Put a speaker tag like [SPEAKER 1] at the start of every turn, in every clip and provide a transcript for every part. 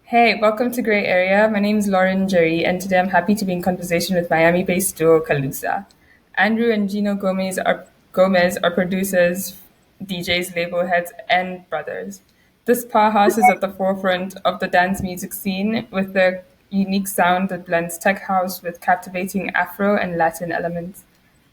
[SPEAKER 1] Hey, welcome to Gray Area. My name is Lauren Jerry, and today I'm happy to be in conversation with Miami-based duo Calussa. Andrew and Gino Gomez are producers, DJs, label heads, and brothers. This powerhouse is at the forefront of the dance music scene with their unique sound that blends tech house with captivating Afro and Latin elements.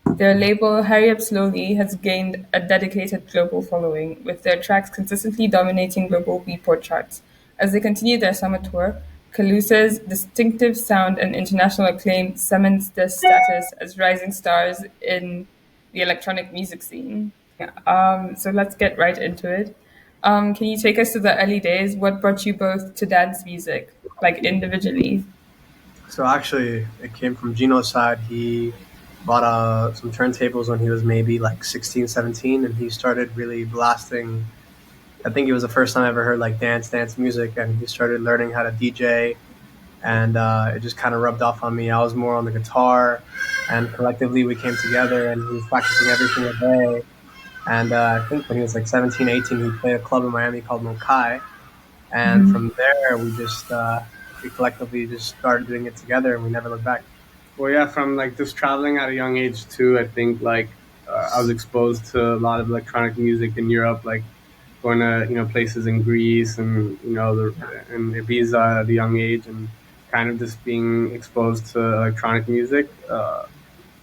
[SPEAKER 1] Their label, Hurry Up Slowly, has gained a dedicated global following, with their tracks consistently dominating global Beatport charts. As they continue their summer tour, Calussa's distinctive sound and international acclaim cements their status as rising stars in the electronic music scene. So let's get right into it. Can you take us to the early days? What brought you both to dance music, like individually?
[SPEAKER 2] So actually, it came from Gino's side. He bought some turntables when he was maybe like 16, 17, and he started really blasting. I think it was the first time I ever heard like dance music, and he started learning how to DJ, and it just kind of rubbed off on me. I was more on the guitar, and collectively we came together, and he was practicing every single day. And I think when he was like 17, 18, he played a club in Miami called Mokai, and from there we collectively just started doing it together, and we never looked back.
[SPEAKER 3] Well, yeah, from like just traveling at a young age too. I think I was exposed to a lot of electronic music in Europe, like going to places in Greece and and Ibiza at a young age, and kind of just being exposed to electronic music,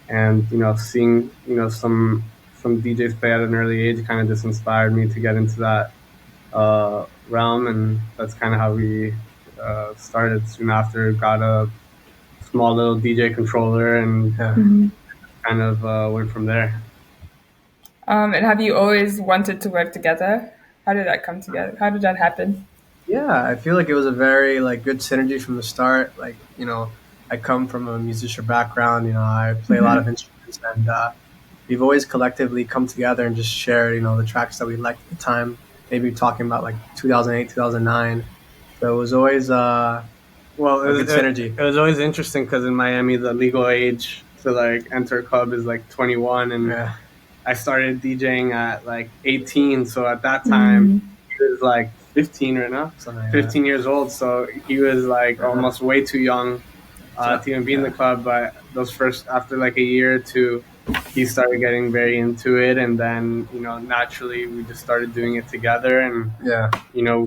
[SPEAKER 3] and seeing some DJs play at an early age kind of just inspired me to get into that realm, and that's kind of how we started. Soon after, got a small little DJ controller and
[SPEAKER 2] Yeah.
[SPEAKER 3] kind of went from there.
[SPEAKER 1] And have you always wanted to work together? How did that come together? How did that happen?
[SPEAKER 2] Yeah, I feel like it was a very like good synergy from the start. Like I come from a musician background. I play a lot of instruments, and we've always collectively come together and just shared the tracks that we liked at the time. Maybe talking about like 2008, 2009. So it was always
[SPEAKER 3] Well,
[SPEAKER 2] a good synergy.
[SPEAKER 3] it was always interesting because in Miami, the legal age to like enter a club is like 21, and
[SPEAKER 2] Yeah,
[SPEAKER 3] I started DJing at like 18. So at that time, he was like 15 right now,
[SPEAKER 2] something like that.
[SPEAKER 3] 15 years old. So he was like almost way too young to even be in the club. But those first, after like a year or two, he started getting very into it. And then, naturally we just started doing it together. And,
[SPEAKER 2] Yeah,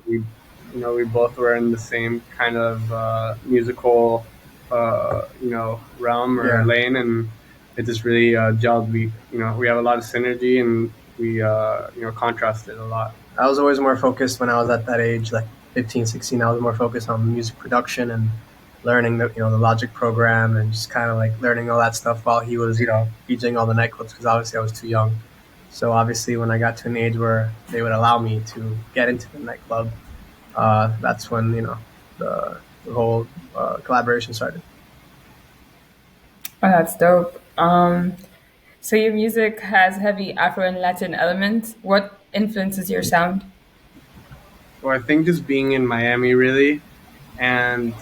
[SPEAKER 3] we, we both were in the same kind of musical, realm or
[SPEAKER 2] yeah.
[SPEAKER 3] lane. And it just really gelled. We have a lot of synergy, and we, contrasted a lot.
[SPEAKER 2] I was always more focused when I was at that age, like 15, 16. I was more focused on music production and learning the Logic program, and just kind of like learning all that stuff while he was DJing all the nightclubs, because obviously I was too young. So obviously when I got to an age where they would allow me to get into the nightclub, that's when the whole collaboration started.
[SPEAKER 1] Oh, that's dope. So your music has heavy Afro and Latin elements. What influences your sound?
[SPEAKER 3] Well, I think just being in Miami really, and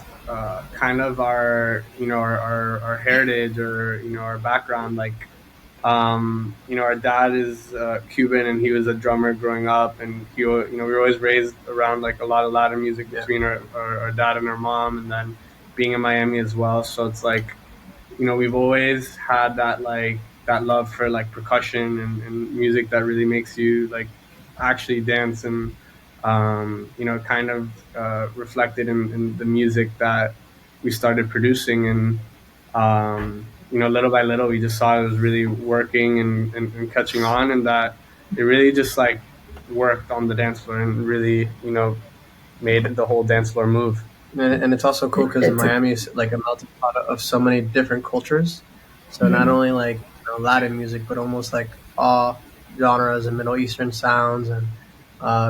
[SPEAKER 3] kind of our our heritage, or our background, like our dad is Cuban, and he was a drummer growing up, and we were always raised around like a lot of Latin music
[SPEAKER 2] Yeah,
[SPEAKER 3] between our dad and our mom, and then being in Miami as well. So it's like we've always had that that love for like percussion and music that really makes you like actually dance, and kind of reflected in the music that we started producing. And little by little we just saw it was really working and catching on, and that it really just like worked on the dance floor and really made the whole dance floor move.
[SPEAKER 2] and it's also cool because
[SPEAKER 1] It's a,
[SPEAKER 2] Miami is like a melting pot of so many different cultures. So not only like Latin music, but almost like all genres and Middle Eastern sounds and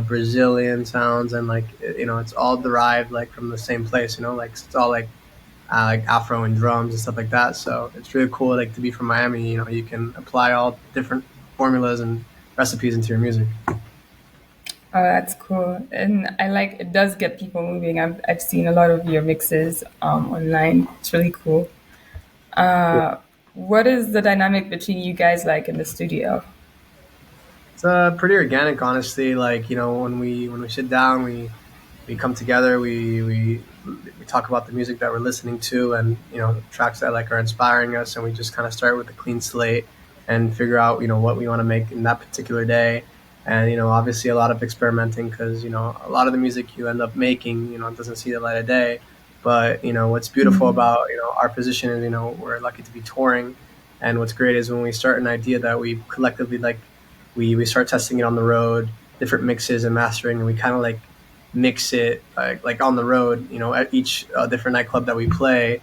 [SPEAKER 2] Brazilian sounds, and like it's all derived like from the same place. Like it's all like Afro and drums and stuff like that. So it's really cool like to be from Miami. You can apply all different formulas and recipes into your music.
[SPEAKER 1] oh, that's cool. And I like it does get people moving. I've seen a lot of your mixes online. It's really cool. What is the dynamic between you guys like in the studio?
[SPEAKER 2] It's pretty organic, honestly. Like when we sit down, we we come together, we talk about the music that we're listening to, and tracks that like are inspiring us, and we just kind of start with a clean slate and figure out what we want to make in that particular day. And obviously a lot of experimenting, because a lot of the music you end up making it doesn't see the light of day. But what's beautiful
[SPEAKER 1] Mhm.
[SPEAKER 2] about our position is we're lucky to be touring, and what's great is when we start an idea that we collectively like, we start testing it on the road, different mixes and mastering, and we kind of like mix it like on the road. At each different nightclub that we play,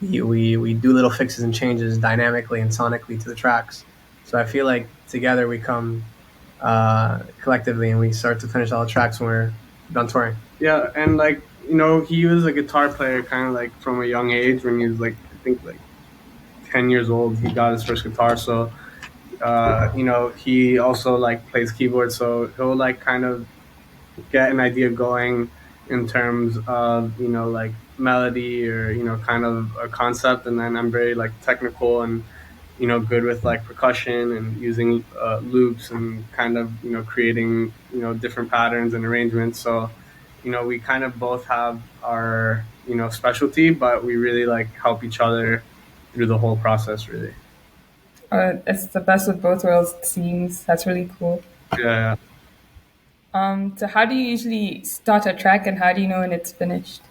[SPEAKER 2] we do little fixes and changes dynamically and sonically to the tracks. So I feel like together we come collectively, and we start to finish all the tracks when we're done touring.
[SPEAKER 3] Yeah, and like he was a guitar player kind of like from a young age. When he was like, I think like 10 years old, he got his first guitar. So he also like plays keyboard, so he'll like kind of get an idea going in terms of like melody or kind of a concept. And then I'm very like technical and good with like percussion and using loops and kind of creating different patterns and arrangements. So we kind of both have our specialty, but we really like help each other through the whole process, really.
[SPEAKER 1] It's the best of both worlds, it seems. That's really cool.
[SPEAKER 3] Yeah.
[SPEAKER 1] So how do you usually start a track and how do you know when it's finished?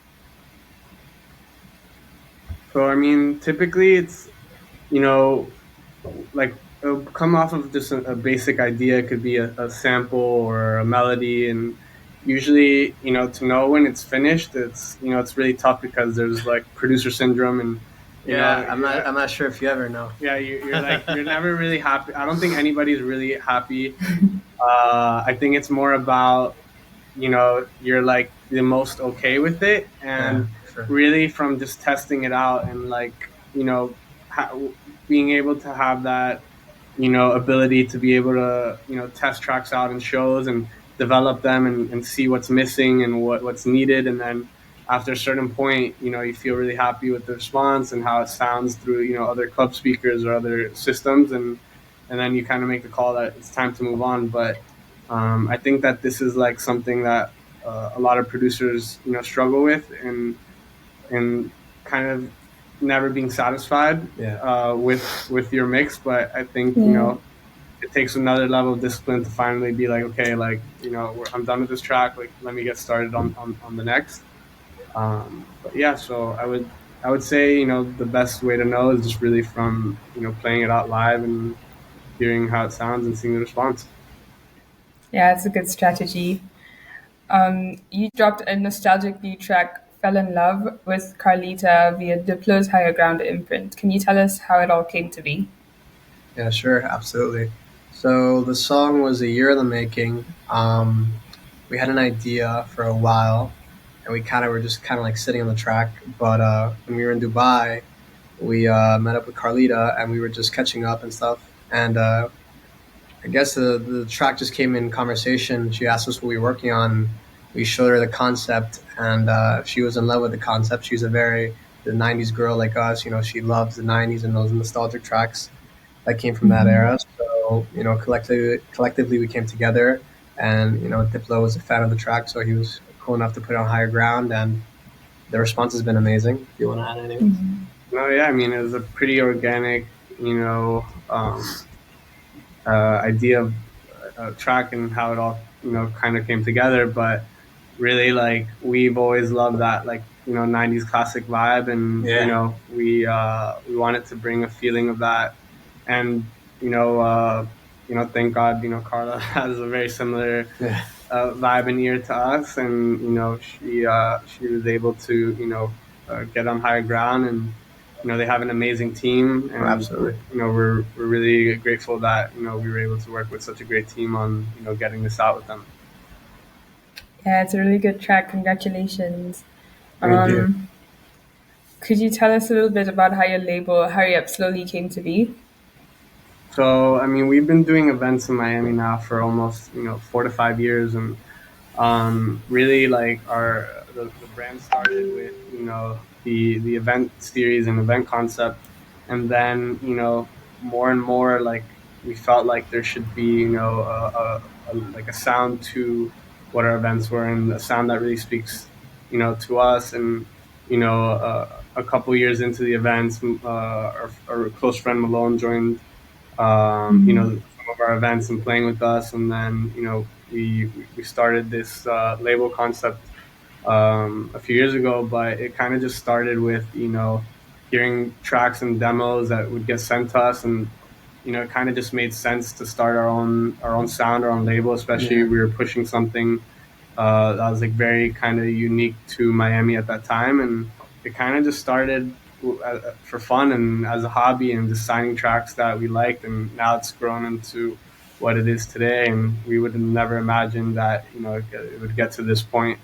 [SPEAKER 3] So I mean, typically it's you know like it'll come off of just a basic idea. It could be a sample or a melody, and usually to know when it's finished, it's really tough because there's like producer syndrome, and
[SPEAKER 2] Yeah, I'm
[SPEAKER 3] you're,
[SPEAKER 2] not I'm not sure if you ever know.
[SPEAKER 3] yeah, you're like you're never really happy. I don't think anybody's really happy. I think it's more about you're like the most okay with it,
[SPEAKER 2] Yeah,
[SPEAKER 3] and
[SPEAKER 2] for sure.
[SPEAKER 3] really from just testing it out and like ha- being able to have that ability to be able to test tracks out in shows and develop them, and see what's missing and what's needed. And then after a certain point you feel really happy with the response and how it sounds through other club speakers or other systems, and then you kind of make the call that it's time to move on. But I think that this is like something that a lot of producers struggle with, and kind of never being satisfied
[SPEAKER 2] Yeah.
[SPEAKER 3] with your mix. But I think
[SPEAKER 1] Yeah.
[SPEAKER 3] it takes another level of discipline to finally be like, okay, like I'm done with this track. Like let me get started on the next. But yeah, so I would say the best way to know is just really from playing it out live and hearing how it sounds and seeing the response.
[SPEAKER 1] Yeah, it's a good strategy. You dropped a nostalgic new track, Fell in Love, with Carlita via Diplo's Higher Ground imprint. Can you tell us how it all came to be?
[SPEAKER 2] Yeah, sure, absolutely. So the song was a year in the making. We had an idea for a while, and we kind of were just kind of like sitting on the track. But when we were in Dubai, we met up with Carlita, and we were just catching up and stuff. And I guess the track just came in conversation. She asked us what we were working on. We showed her the concept, and she was in love with the concept. She's a very the '90s girl like us. She loves the '90s and those nostalgic tracks that came from that era. So collectively we came together, and Diplo was a fan of the track, so he was cool enough to put it on higher ground, and the response has been amazing. Do you want to add anything?
[SPEAKER 3] No, yeah, I mean it was a pretty organic, idea of a track and how it all kind of came together. But really, like we've always loved that like '90s classic vibe, and
[SPEAKER 2] Yeah.
[SPEAKER 3] we wanted to bring a feeling of that. And thank God Carla has a very similar
[SPEAKER 2] Yeah.
[SPEAKER 3] vibe and ear to us, and she was able to get on higher ground. And they have an amazing team,
[SPEAKER 2] Oh,
[SPEAKER 3] and
[SPEAKER 2] absolutely.
[SPEAKER 3] we're really grateful that we were able to work with such a great team on getting this out with them.
[SPEAKER 1] Yeah, it's a really good track. Congratulations.
[SPEAKER 2] Thank you.
[SPEAKER 1] Um, could you tell us a little bit about how your label Hurry Up Slowly came to be?
[SPEAKER 3] So I mean, we've been doing events in Miami now for almost 4 to 5 years, and really like the brand started with the event series and event concept, and then more and more like we felt like there should be like a sound to what our events were, and a sound that really speaks, to us. And a couple years into the events, our close friend Malone joined, some of our events and playing with us, and then we started this label concept a few years ago. But it kind of just started with hearing tracks and demos that would get sent to us, and it kind of just made sense to start our own sound, our own label. Especially we were pushing something that was like very kind of unique to Miami at that time, and it kind of just started for fun and as a hobby, and just signing tracks that we liked, and now it's grown into what it is today. And we would have never imagined that it would get to this point.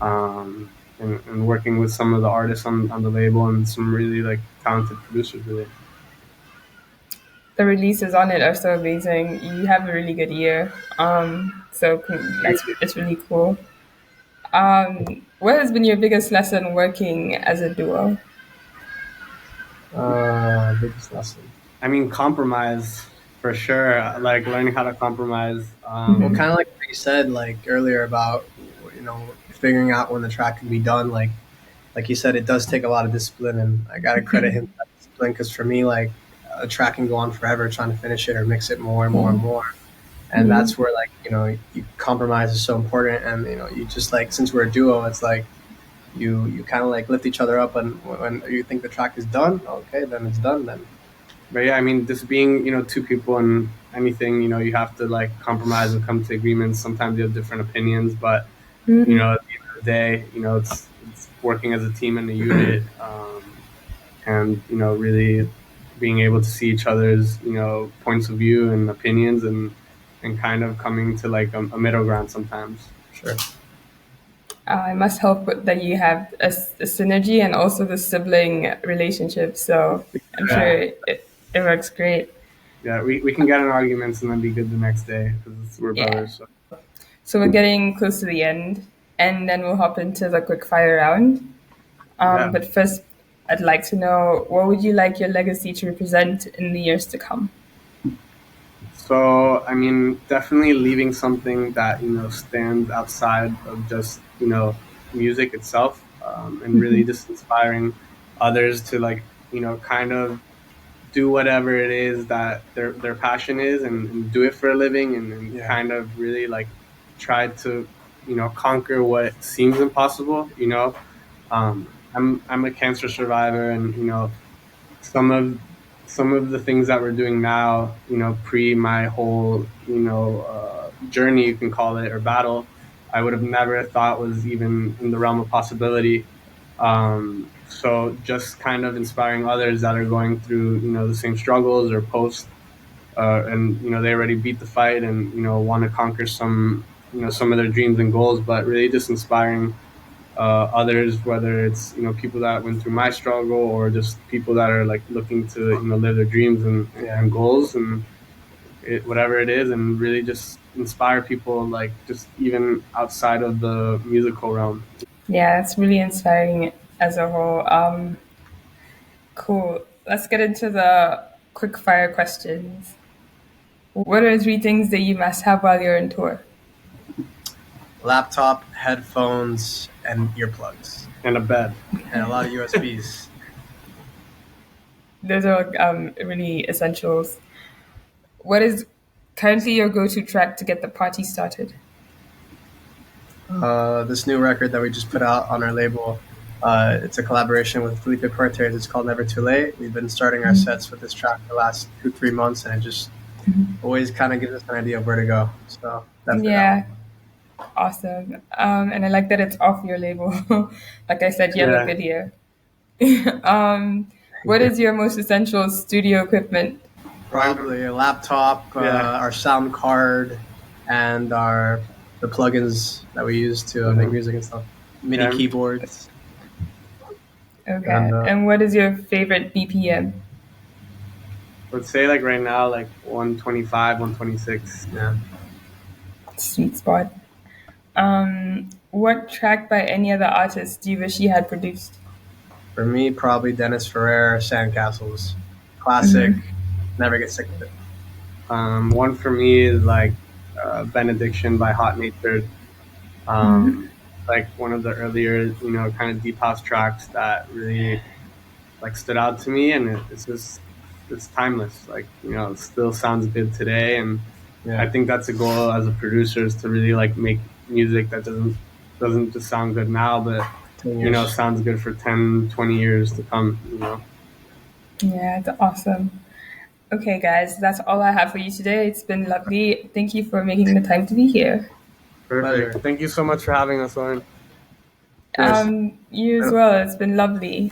[SPEAKER 3] And working with some of the artists on the label and some really like talented producers, really.
[SPEAKER 1] The releases on it are so amazing. You have a really good year. It's really cool. What has been your biggest lesson working as a duo?
[SPEAKER 2] Biggest lesson.
[SPEAKER 3] I mean, compromise for sure. Like learning how to compromise.
[SPEAKER 2] Well, kind of like what you said like earlier about figuring out when the track can be done. Like you said, it does take a lot of discipline, and I gotta credit him for that discipline, because for me, like a track can go on forever trying to finish it or mix it more and more and more. And that's where like you compromise is so important. And you just like, since we're a duo, it's like you kind of like lift each other up, and when you think the track is done, okay, then it's done then.
[SPEAKER 3] But yeah, I mean, just being two people in anything, you have to like compromise and come to agreements. Sometimes you have different opinions, but at the end of the day, it's working as a team and a unit, and really being able to see each other's points of view and opinions, and kind of coming to like a middle ground sometimes.
[SPEAKER 2] Sure.
[SPEAKER 1] It must help that you have a synergy and also the sibling relationship. So I'm sure it works great.
[SPEAKER 3] Yeah, we can get in arguments and then be good the next day because we're brothers.
[SPEAKER 1] So we're getting close to the end, and then we'll hop into the quick fire round. But first, I'd like to know, what would you like your legacy to represent in the years to come?
[SPEAKER 3] So, I mean, definitely leaving something that stands outside of just music itself, and really just inspiring others to like kind of do whatever it is that their passion is, and do it for a living, and kind of really like try to conquer what seems impossible. I'm a cancer survivor, and some of the things that we're doing now, pre my whole journey, you can call it, or battle, I would have never thought was even in the realm of possibility. So just kind of inspiring others that are going through the same struggles or post, and they already beat the fight, and want to conquer some of their dreams and goals, but really just inspiring others, whether it's people that went through my struggle, or just people that are like looking to live their dreams and goals, and whatever it is, and really just inspire people, like just even outside of the musical realm.
[SPEAKER 1] Yeah, it's really inspiring as a whole. Cool. Let's get into the quick fire questions. What are three things that you must have while you're on tour?
[SPEAKER 2] Laptop, headphones, and earplugs,
[SPEAKER 3] And a bed.
[SPEAKER 2] and a lot of USBs.
[SPEAKER 1] Those are really essentials. What is currently your go-to track to get the party started?
[SPEAKER 2] This new record that we just put out on our label, it's a collaboration with Felipe Cortez. It's called Never Too Late. We've been starting our sets with this track for the last 2-3 months, and it just always kind of gives us an idea of where to go. So that's
[SPEAKER 1] Awesome. And I like that it's off your label. Like I said, you have a good year. What is your most essential studio equipment?
[SPEAKER 2] Probably a laptop, our sound card, and the plugins that we use to make music and stuff. MIDI keyboards.
[SPEAKER 1] Okay. And what is your favorite BPM?
[SPEAKER 3] I would say like right now, like 125, 126.
[SPEAKER 2] Yeah.
[SPEAKER 1] Sweet spot. What track by any other artist do you wish you had produced?
[SPEAKER 2] For me, probably Dennis Ferrer, Sandcastles. Classic. Never get sick of it.
[SPEAKER 3] One for me is like Benediction by Hot Natured. Like one of the earlier, kind of deep house tracks that really like stood out to me, and it's just it's timeless. Like it still sounds good today, and I
[SPEAKER 2] Yeah.
[SPEAKER 3] think that's a goal as a producer is to really like make music that doesn't just sound good now, but
[SPEAKER 2] 10 years.
[SPEAKER 3] sounds good for 10, 20 years to come.
[SPEAKER 1] Yeah, it's awesome. Okay, guys, that's all I have for you today. It's been lovely. Thank you for making the time to be here.
[SPEAKER 3] Perfect.
[SPEAKER 2] Pleasure.
[SPEAKER 3] Thank you so much for having us, Lauren.
[SPEAKER 2] Cheers.
[SPEAKER 1] You as well. It's been lovely.